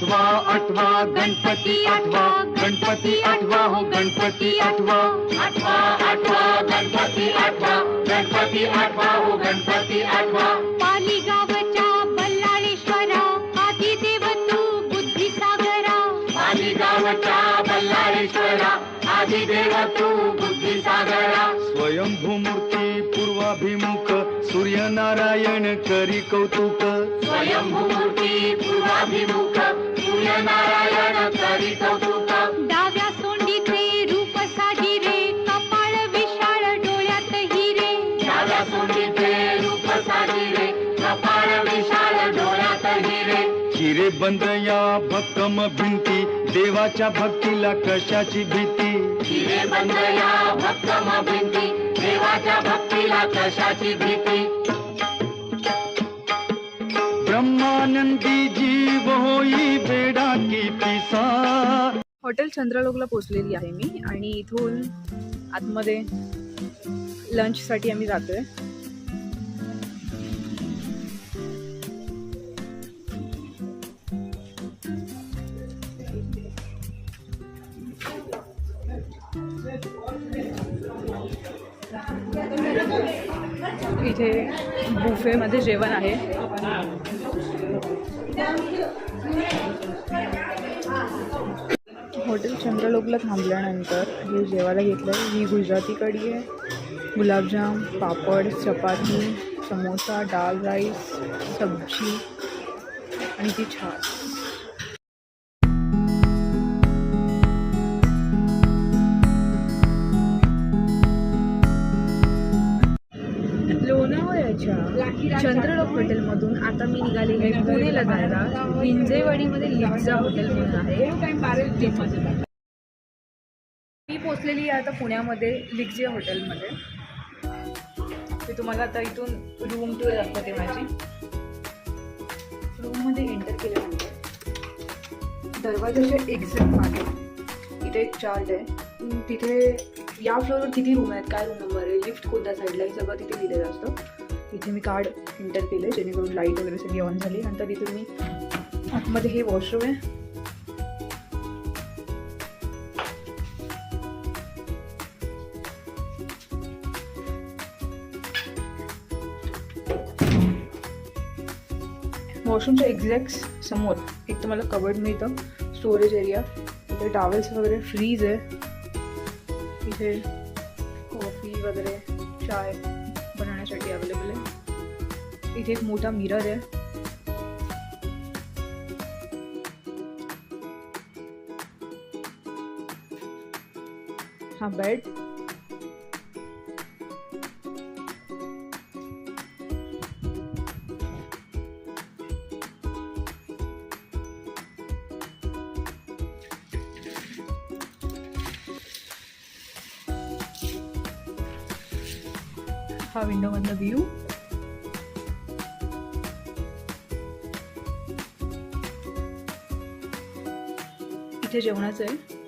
आठवा आठवा गणपती आठवा, गणपती आठवा हो गणपती आठवा, आठवा आठवा गणपती आठवा, गणपती आठवा हो गणपती आठवा. पाली गावच्या बल्लाळेश्वरा आदिदेव तू बुद्धिसागरा, पाली गावच्या बल्लाळेश्वरा आदिदेव तू बुद्धिसागरा. स्वयंभू मूर्ती पूर्वाभिमुख सूर्यनारायण करी कौतुक, स्वयंभू मूर्ती पूर्वाभिमुख सूर्यनारायण करी कौतुक. डाव्या सोंडीचे रूप साजिरे कपाळ विशाळ डोळ्यात हिरे, डाव्या सोंडीचे रूप साजिरे कपाळ विशाल डोळ्यात हिरे. हिरे बंद या भक्कम भिंती देवाच्या भक्तीला कशाची भीती, हिरे बंद या भक्कम भिंती देवाच्या भक्तीला कशाची भीती. ब्रह्मानंदी जीव होई वेडा कितीसा. हॉटेल चंद्रलोकला पोचलेली आहे मी आणि इथून आतमध्ये लंचसाठी आम्ही जातोय. इथे बुफेमध्ये जेवण आहे. हॉटेल चंद्रलोकला थांबल्यानंतर हे जेवायला घेतलं आहे. ही गुजराती कढी आहे, गुलाबजाम, पापड, चपाती, समोसा, डाळ राईस, सब्जी आणि ती छास. लोणावळ्याच्या चंद्रलोक हॉटेलमधून आता मी निघालेली आहे पुणेला जायला. हिंजेवाडीमध्ये लिप्झा हॉटेल म्हणून आहे. मी पोचलेली आहे आता पुण्यामध्ये लिप्झा हॉटेलमध्ये. ते तुम्हाला आता इथून रूम टूर दाखवते माझी. रूममध्ये एंटर केल्यानंतर दरवाजाच्या एक्झॅक्ट मागे इथे एक चार्ट आहे. तिथे या फ्लोअरवर किती रूम आहेत, काय रूम नंबर आहे, लिफ्ट कोणत्या साईडला, हे सगळं तिथे लिहिलेलं असतं. इथे मी कार्ड एंटर केलं जेणेकरून लाईट वगैरे सगळी ऑन झाली. नंतर इथे मी आतमध्ये हे वॉशरूम आहे. वॉशरूमच्या एक्झॅक्ट समोर एक तुम्हाला कबर्ड मिळतं, स्टोरेज एरिया. इथे टॉवेल्स वगैरे, फ्रीज आहे. इथे कॉफी वगैरे, चाय बनवण्यासाठी अवेलेबल आहे. इथे एक मोठा मिरर आहे. हा बेड. हा विंडो मधला व्ह्यू. इथे जेवणाचं आहे.